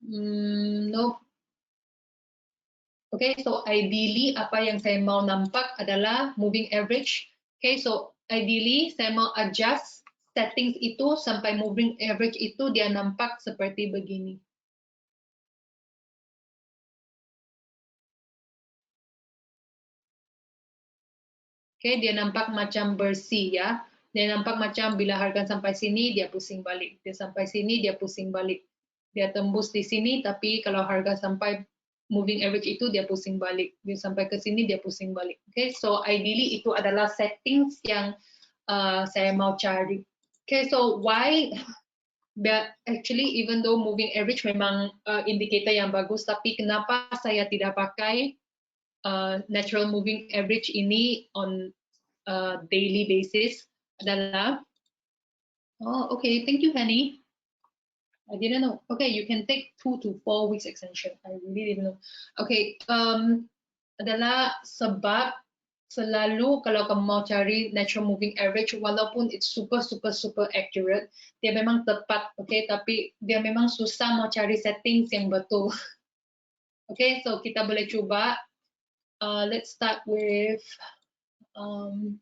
No. Okay, so ideally apa yang saya mau nampak adalah moving average. Okay, so ideally saya mau adjust settings itu sampai moving average itu dia nampak seperti begini. Okay, dia nampak macam bersih ya. Dia nampak macam bila harga sampai sini dia pusing balik. Dia sampai sini dia pusing balik. Dia tembus di sini tapi kalau harga sampai moving average itu dia pusing balik. Dia sampai ke sini dia pusing balik. Okay, so ideally itu adalah settings yang saya mau cari. Okay, so why? But actually, even though moving average memang indikator yang bagus, tapi kenapa saya tidak pakai natural moving average ini on daily basis adalah, oh, okay, thank you, Henny. I didn't know. Okay, you can take 2 to 4 weeks extension. I really didn't know. Okay, adalah sebab selalu kalau kamu mau cari natural moving average, walaupun it's super accurate, dia memang tepat, okay? Tapi dia memang susah mau cari settings yang betul. Okay, so kita boleh cuba. Let's start with 50.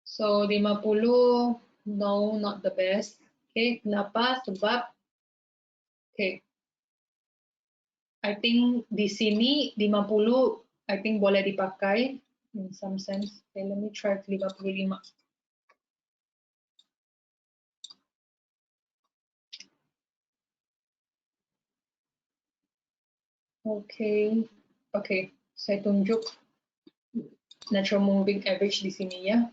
So 50, no, not the best. Okay, kenapa? Sebab, okay, I think di sini 50, I think boleh dipakai in some sense. Okay, let me try 55. Okay, okay, saya tunjuk natural moving average di sini ya.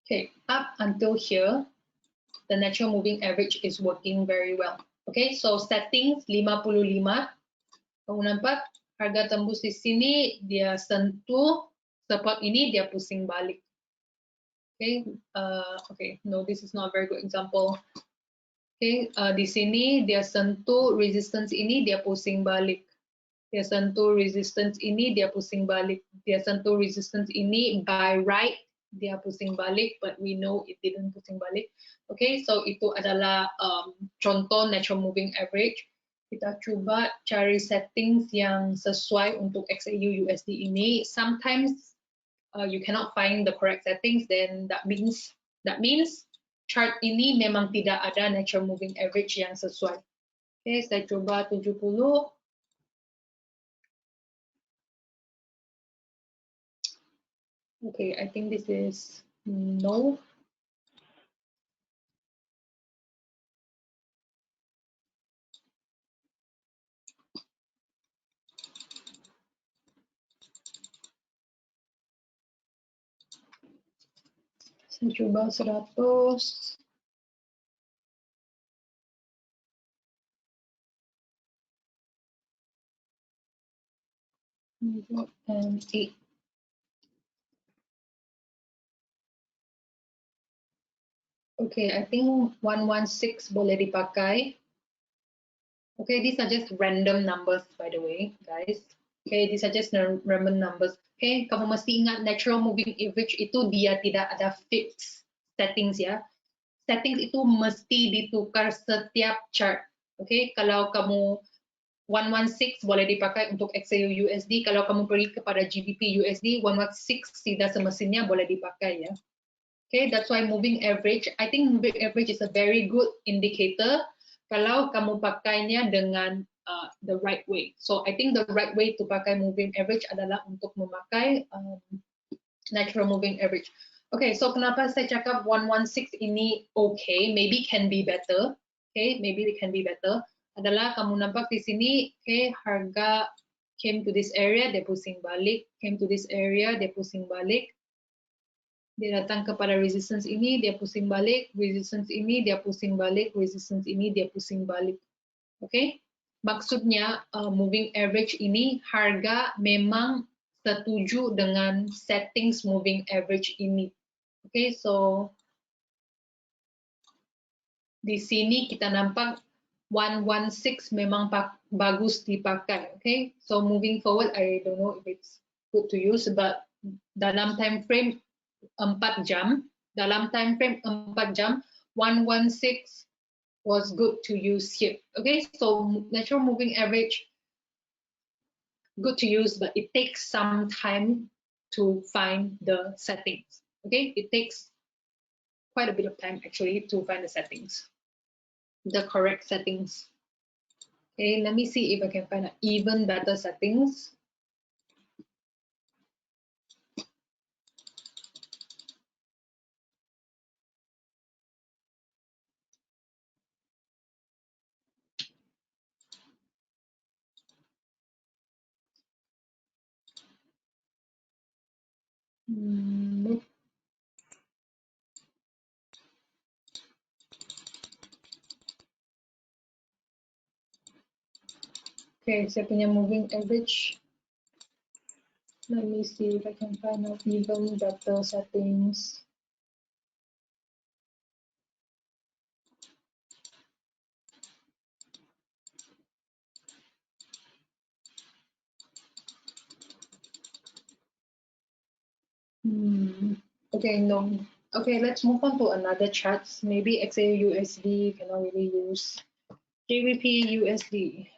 Okay, up until here, the natural moving average is working very well. Okay, so settings 55. Kamu nampak harga tembus di sini, dia sentuh support ini, dia pusing balik. Okay, okay, no, this is not a very good example. Okay, di sini dia sentuh resistance ini, dia pusing balik. Dia sentuh resistance ini, dia pusing balik. Dia sentuh resistance ini by right, dia pusing balik, but we know it didn't pusing balik. Okay, so itu adalah contoh natural moving average. Kita coba cari settings yang sesuai untuk XAU USD ini. Sometimes you cannot find the correct settings, then that means chart ini memang tidak ada natural moving average yang sesuai. Okay, saya coba 70. Okay, I think this is no. Saya coba 100. And 8. Okay, I think 116 boleh dipakai. Okay, these are just random numbers, by the way, guys. Okay, these are just random numbers. Okay, kamu mesti ingat natural moving average itu dia tidak ada fixed settings ya. Settings itu mesti ditukar setiap chart. Okay, kalau kamu 116 boleh dipakai untuk XAU USD. Kalau kamu pergi kepada GBP USD, 116 tidak semestinya boleh dipakai ya. Okay, that's why moving average, I think moving average is a very good indicator kalau kamu pakainya dengan the right way. So I think the right way to pakai moving average adalah untuk memakai natural moving average. Okay, so kenapa saya cakap 116 ini okay, maybe can be better. Okay, maybe it can be better. Adalah kamu nampak di sini, okay, harga came to this area, dia pusing balik, came to this area, dia pusing balik. Dia datang kepada resistance ini, dia pusing balik, resistance ini, dia pusing balik, resistance ini, dia pusing balik. Okay? Maksudnya moving average ini harga memang setuju dengan settings moving average ini. Okay, so di sini kita nampak 116 memang bagus dipakai. Okay, so moving forward, I don't know if it's good to use, but dalam time frame 4 jam, dalam time frame 4 jam, 116 was good to use here. Okay, so natural moving average, good to use, but it takes some time to find the settings. Okay, it takes quite a bit of time actually to find the settings, the correct settings. Okay, let me see if I can find an even better settings. Okay, saya punya moving average. Let me see if I can find out even better settings. Okay, no. Okay, let's move on to another charts. Maybe XAU USD cannot really use. GBP USD.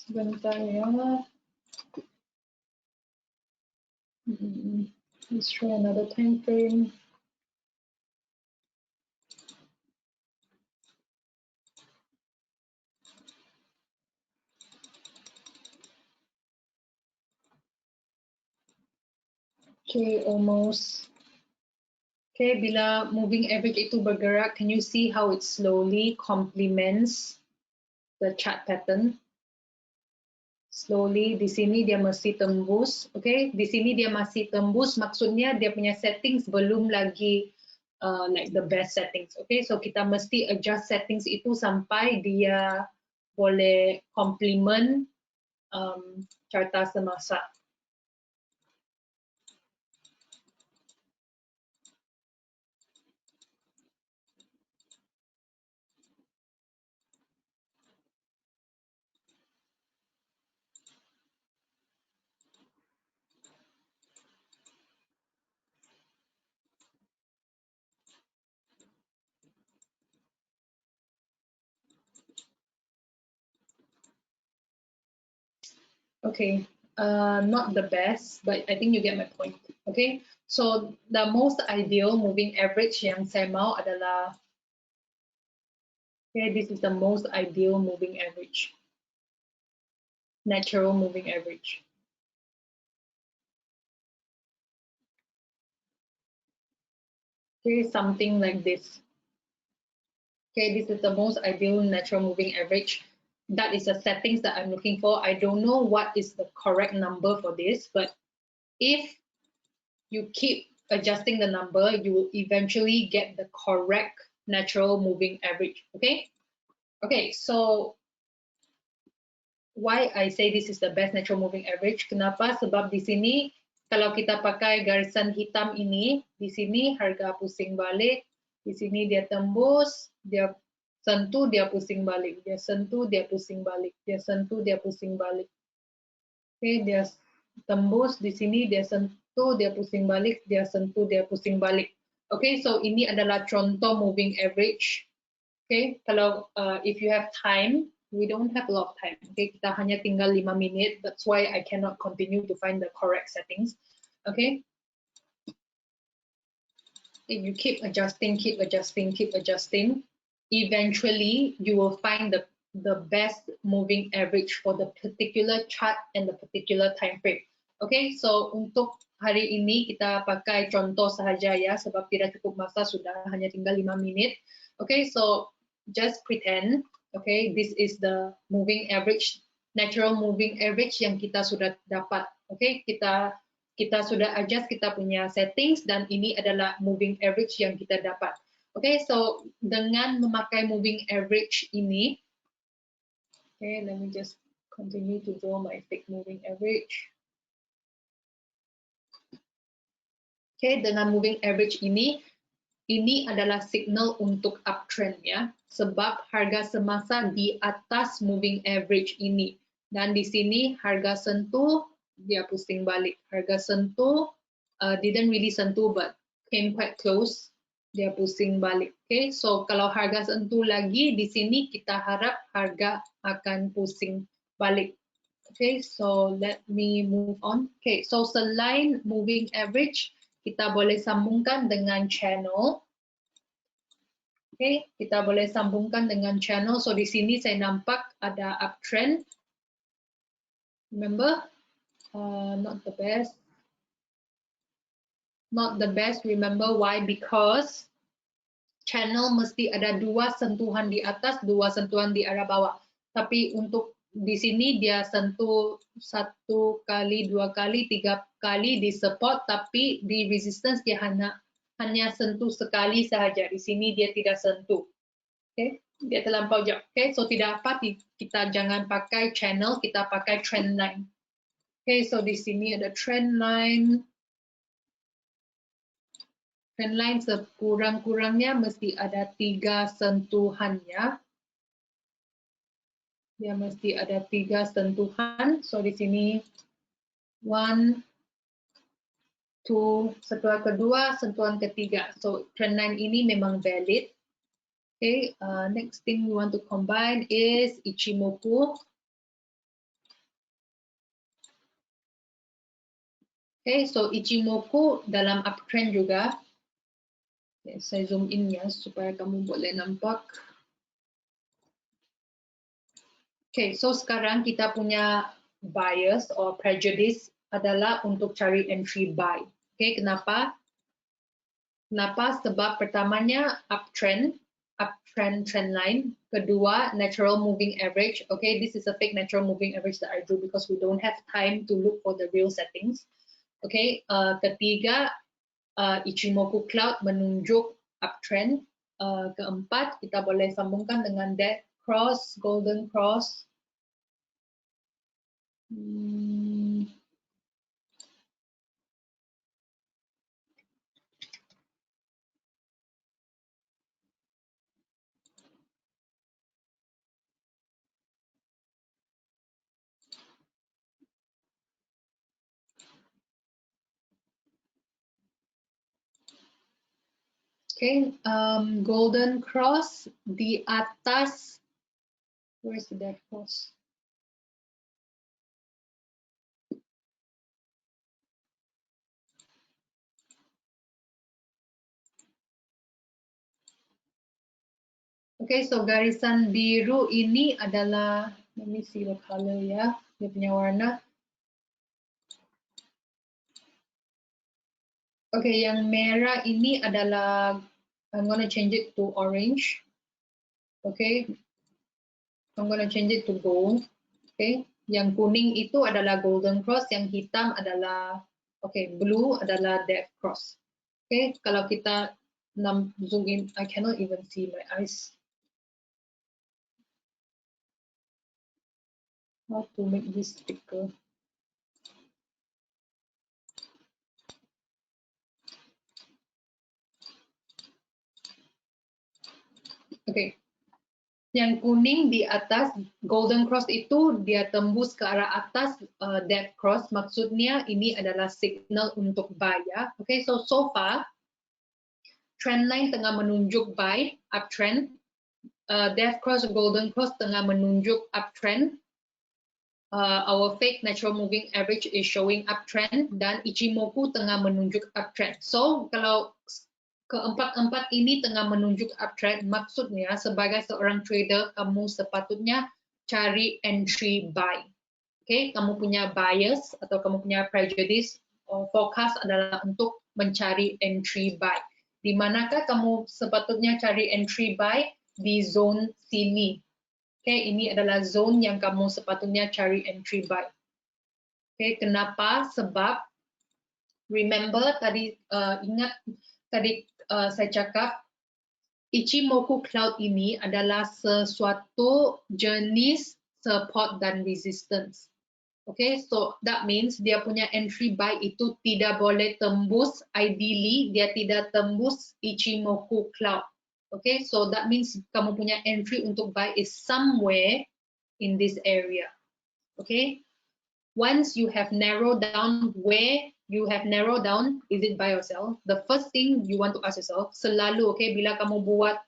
Sebentar ya. Let's try another time frame. Okay, almost. Okay, bila moving average itu bergerak, can you see how it slowly complements the chart pattern? Slowly, di sini dia mesti tembus, okay? Di sini dia masih tembus, maksudnya dia punya settings belum lagi like the best settings, okay? So kita mesti adjust settings itu sampai dia boleh complement carta semasa. Okay, not the best, but I think you get my point. Okay, so the most ideal moving average yang saya mau adalah, okay, this is the most ideal moving average, natural moving average. Okay, something like this. Okay, this is the most ideal natural moving average. That is the settings that I'm looking for. I don't know what is the correct number for this, but if you keep adjusting the number, you will eventually get the correct natural moving average, okay? Okay, so why I say this is the best natural moving average? Kenapa? Sebab di sini kalau kita pakai garisan hitam ini, di sini harga pusing balik, di sini dia tembus, dia sentuh, dia pusing balik, dia sentuh, dia pusing balik, dia sentuh, dia pusing balik. Oke, dia tembus di sini, dia sentuh, dia pusing balik, dia sentuh, dia pusing balik. Oke, so ini adalah contoh moving average. Oke, kalau if you have time, we don't have a lot of time. Oke, kita hanya tinggal 5 menit. That's why I cannot continue to find the correct settings. Okay. If you keep adjusting, eventually you will find the best moving average for the particular chart and the particular time frame. Okay, so untuk hari ini kita pakai contoh sahaja ya, sebab tidak cukup masa, sudah hanya tinggal 5 menit. Okay, so just pretend, okay, this is the moving average, natural moving average yang kita sudah dapat. Okay, kita sudah adjust kita punya settings dan ini adalah moving average yang kita dapat. Okay, so dengan memakai moving average ini, okay, let me just continue to draw my fake moving average. Okay, dengan moving average ini adalah signal untuk uptrend ya, sebab harga semasa di atas moving average ini. Dan di sini harga sentuh, dia pusing balik. Harga sentuh, didn't really sentuh but came quite close, dia pusing balik. Okay, so kalau harga sentuh lagi di sini kita harap harga akan pusing balik. Okay, so let me move on. Okay, so selain moving average, kita boleh sambungkan dengan channel. Okay, kita boleh sambungkan dengan channel. So di sini saya nampak ada uptrend. Remember, not the best. Not the best. Remember why? Because channel mesti ada 2 sentuhan di atas, 2 sentuhan di arah bawah. Tapi untuk di sini dia sentuh 1 kali, 2 kali, 3 kali di support, tapi di resistance dia hanya sentuh sekali sahaja. Di sini dia tidak sentuh. Okay, dia terlampau jauh. Okay, so tidak apa, kita jangan pakai channel, kita pakai trend line. Okay, so di sini ada trend line. Trend line sekurang-kurangnya mesti ada 3 sentuhan ya. Dia mesti ada 3 sentuhan. So di sini 1, 2, sentuhan kedua, sentuhan ketiga. So trend line ini memang valid. Okay, next thing we want to combine is Ichimoku. Okay, so Ichimoku dalam uptrend juga. Okay, saya zoom in ya supaya kamu boleh nampak. Okay, so sekarang kita punya bias or prejudice adalah untuk cari entry buy. Okay, kenapa? Kenapa? Sebab pertamanya uptrend. uptrend trend line. Kedua, natural moving average. Okay, this is a fake natural moving average that I drew because we don't have time to look for the real settings. Okay, ketiga, Ichimoku cloud menunjuk uptrend. Keempat, kita boleh sambungkan dengan dead cross, golden cross. Okay, golden cross di atas. Where's the dead cross? Okay, so garisan biru ini adalah, let me see the color ya, dia punya warna. Okay, yang merah ini adalah, I'm gonna change it to orange. Okay, I'm gonna change it to gold. Okay, yang kuning itu adalah golden cross, yang hitam adalah, okay, blue adalah death cross. Okay, kalau kita zoom in, I cannot even see my eyes. How to make this thicker? Okay, yang kuning di atas golden cross itu dia tembus ke arah atas death cross, maksudnya ini adalah signal untuk buy ya. Okay, so far trend line tengah menunjuk buy uptrend, death cross golden cross tengah menunjuk uptrend. Our fake natural moving average is showing uptrend dan Ichimoku tengah menunjuk uptrend. So kalau keempat-empat ini tengah menunjuk uptrend, maksudnya sebagai seorang trader kamu sepatutnya cari entry buy. Okay, kamu punya bias atau kamu punya prejudice forecast adalah untuk mencari entry buy. Di manakah kamu sepatutnya cari entry buy? Di zone sini. Okay, ini adalah zone yang kamu sepatutnya cari entry buy. Okay, kenapa? Sebab remember tadi ingat tadi saya cakap Ichimoku cloud ini adalah sesuatu jenis support dan resistance. Okay, so that means dia punya entry buy itu tidak boleh tembus, ideally dia tidak tembus Ichimoku cloud. Okay, so that means kamu punya entry untuk buy is somewhere in this area. Okay, once you have narrowed down where you have narrowed down, is it buy or sell? The first thing you want to ask yourself, selalu, okay, bila kamu buat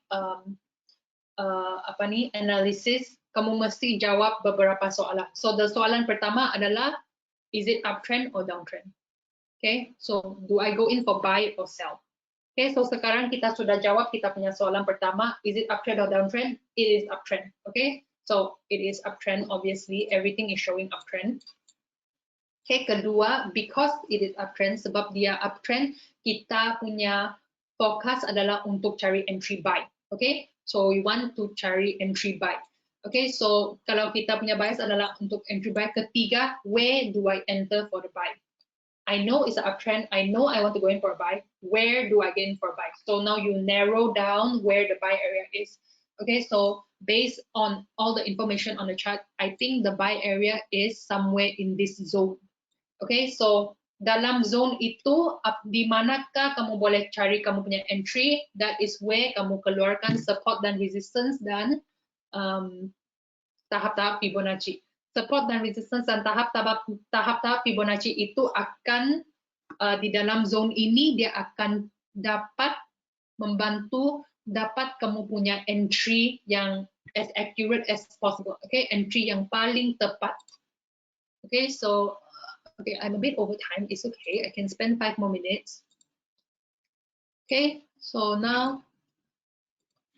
analysis, kamu mesti jawab beberapa soalan. So the soalan pertama adalah, is it uptrend or downtrend? Okay, so do I go in for buy or sell? Okay, so sekarang kita sudah jawab kita punya soalan pertama, is it uptrend or downtrend? It is uptrend. Okay, so it is uptrend, obviously everything is showing uptrend. Okay, kedua, because it is uptrend, sebab dia uptrend, kita punya forecast adalah untuk cari entry buy. Okay, so we want to cari entry buy. Okay, so kalau kita punya bias adalah untuk entry buy. Ketiga, where do I enter for the buy? I know it's an uptrend. I know I want to go in for a buy. Where do I get in for a buy? So now you narrow down where the buy area is. Okay, so based on all the information on the chart, I think the buy area is somewhere in this zone. Okay, so dalam zone itu, di manakah kamu boleh cari kamu punya entry? That is where kamu keluarkan support dan resistance dan tahap-tahap Fibonacci. Support dan resistance dan tahap-tahap Fibonacci itu akan di dalam zone ini dia akan dapat membantu dapat kamu punya entry yang as accurate as possible. Okay, entry yang paling tepat. Okay, so okay, I'm a bit over time. It's okay. I can spend 5 more minutes. Okay, so now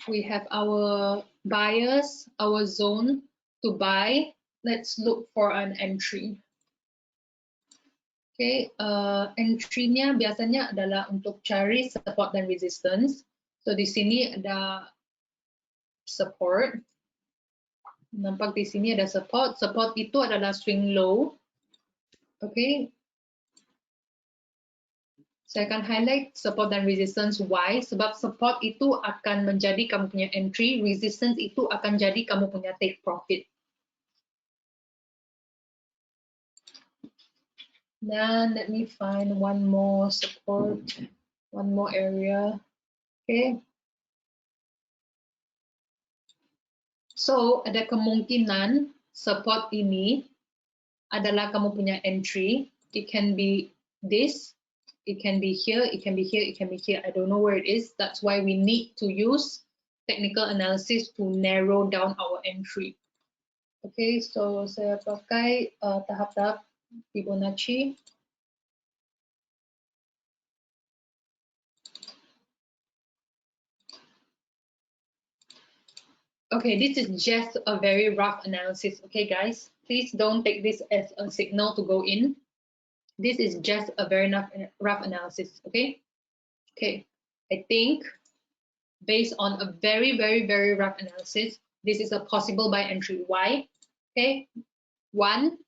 we have our buyers, our zone to buy. Let's look for an entry. Okay, entry-nya biasanya adalah untuk cari support dan resistance. So di sini ada support. Nampak di sini ada support. Support itu adalah swing low. Okay. Saya akan highlight support dan resistance. Why? Sebab support itu akan menjadi kamu punya entry, resistance itu akan jadi kamu punya take profit. Then let me find one more support, one more area. Okay. So ada kemungkinan support ini adalah kamu punya entry. It can be this. It can be here, it can be here, it can be here. I don't know where it is. That's why we need to use technical analysis to narrow down our entry. Okay, so saya pakai tahap-tahap Fibonacci. Okay, this is just a very rough analysis. Okay, guys, please don't take this as a signal to go in. This is just a very rough analysis. Okay. Okay, I think based on a very rough analysis, this is a possible buy entry. Why? Okay, one,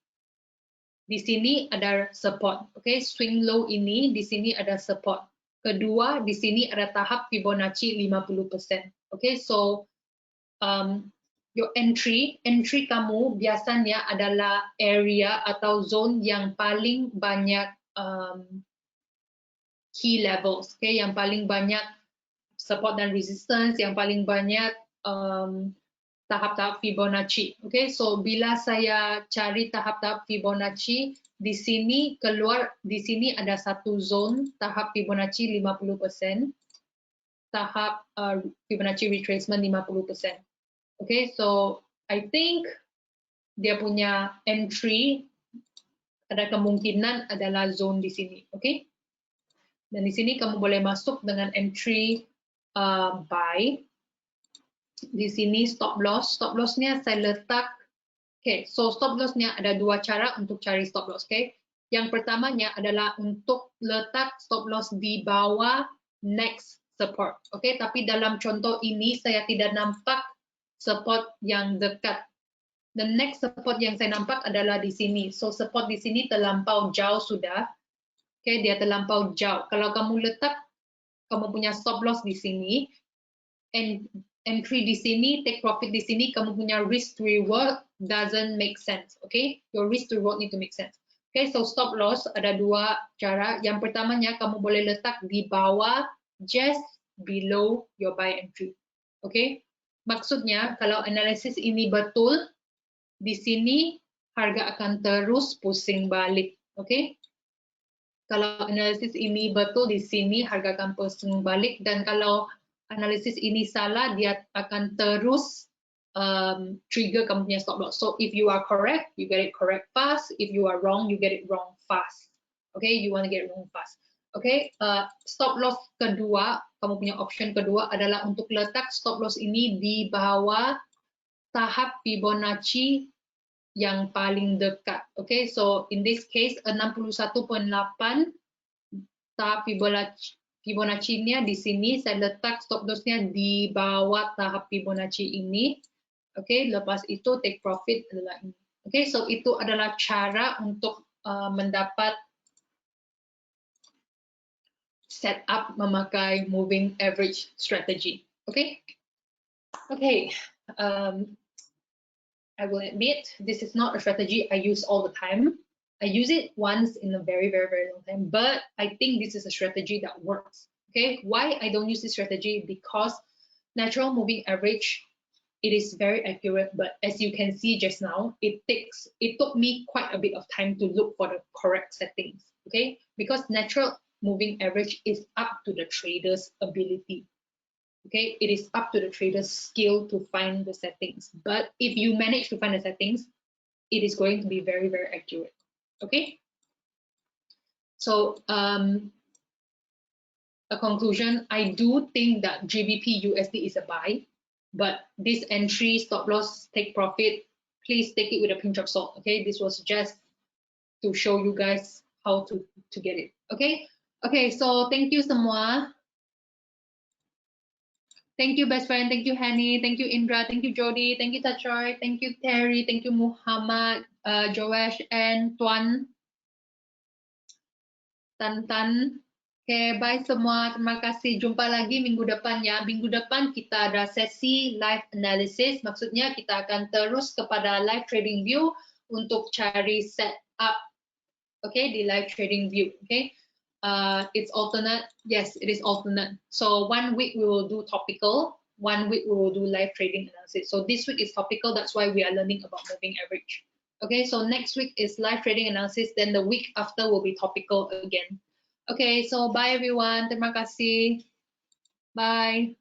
di sini ada support. Okay, swing low ini di sini ada support. Kedua, di sini ada tahap Fibonacci 50%. Okay, so your entry kamu biasanya adalah area atau zone yang paling banyak key levels, okay, yang paling banyak support dan resistance, yang paling banyak tahap-tahap Fibonacci. Okay, so bila saya cari tahap-tahap Fibonacci, di sini keluar, di sini ada satu zone tahap Fibonacci 50%, tahap Fibonacci retracement 50%. Okay, so I think dia punya entry ada kemungkinan adalah zone di sini. Okay, dan di sini kamu boleh masuk dengan entry buy. Di sini stop loss. Stop lossnya saya letak. Okay, so stop lossnya ada dua cara untuk cari stop loss. Okay, yang pertamanya adalah untuk letak stop loss di bawah next support. Okay, tapi dalam contoh ini saya tidak nampak support yang dekat. The next support yang saya nampak adalah di sini. So support di sini terlampau jauh sudah. Okay, dia terlampau jauh. Kalau kamu letak, kamu punya stop loss di sini, and entry di sini, take profit di sini, kamu punya risk to reward doesn't make sense. Okay, your risk to reward need to make sense. Okay, so stop loss ada dua cara. Yang pertamanya kamu boleh letak di bawah, just below your buy entry. Okay, maksudnya kalau analisis ini betul, di sini harga akan terus pusing balik. Okay, kalau analisis ini betul, di sini harga akan pusing balik, dan kalau analisis ini salah, dia akan terus trigger kamu punya stop loss. So if you are correct, you get it correct fast. If you are wrong, you get it wrong fast. Okay, you want to get it wrong fast. Okay, stop loss kedua, kamu punya option kedua adalah untuk letak stop loss ini di bawah tahap Fibonacci yang paling dekat. Okay, so in this case 61.8 tahap Fibonacci-nya di sini saya letak stop loss-nya di bawah tahap Fibonacci ini. Okay, lepas itu take profit adalah ini. Okay, so itu adalah cara untuk mendapat setup memakai moving average strategy. Okay, okay. I will admit this is not a strategy I use all the time. I use it once in a very long time, but I think this is a strategy that works. Okay, why I don't use this strategy? Because natural moving average, it is very accurate, but as you can see just now, it took me quite a bit of time to look for the correct settings. Okay, because natural moving average is up to the trader's ability. Okay, it is up to the trader's skill to find the settings. But if you manage to find the settings, it is going to be very accurate. Okay, so a conclusion, I do think that GBP USD is a buy, but this entry, stop loss, take profit, please take it with a pinch of salt. Okay, this was just to show you guys how to get it. Okay, so thank you semua. Thank you, best friend. Thank you, Hani. Thank you, Indra. Thank you, Jody. Thank you, Tachoy. Thank you, Terry. Thank you, Muhammad, Joash, and Tuan, Tan. Oke, bye semua. Terima kasih. Jumpa lagi minggu depan ya. Minggu depan kita ada sesi live analysis. Maksudnya kita akan terus kepada live trading view untuk cari setup, di live trading view. It's alternate. Yes, it is alternate. So 1 week we will do topical. 1 week we will do live trading analysis. So this week is topical. That's why we are learning about moving average. Okay, so next week is live trading analysis. Then the week after will be topical again. Okay, so bye everyone. Terima kasih. Bye.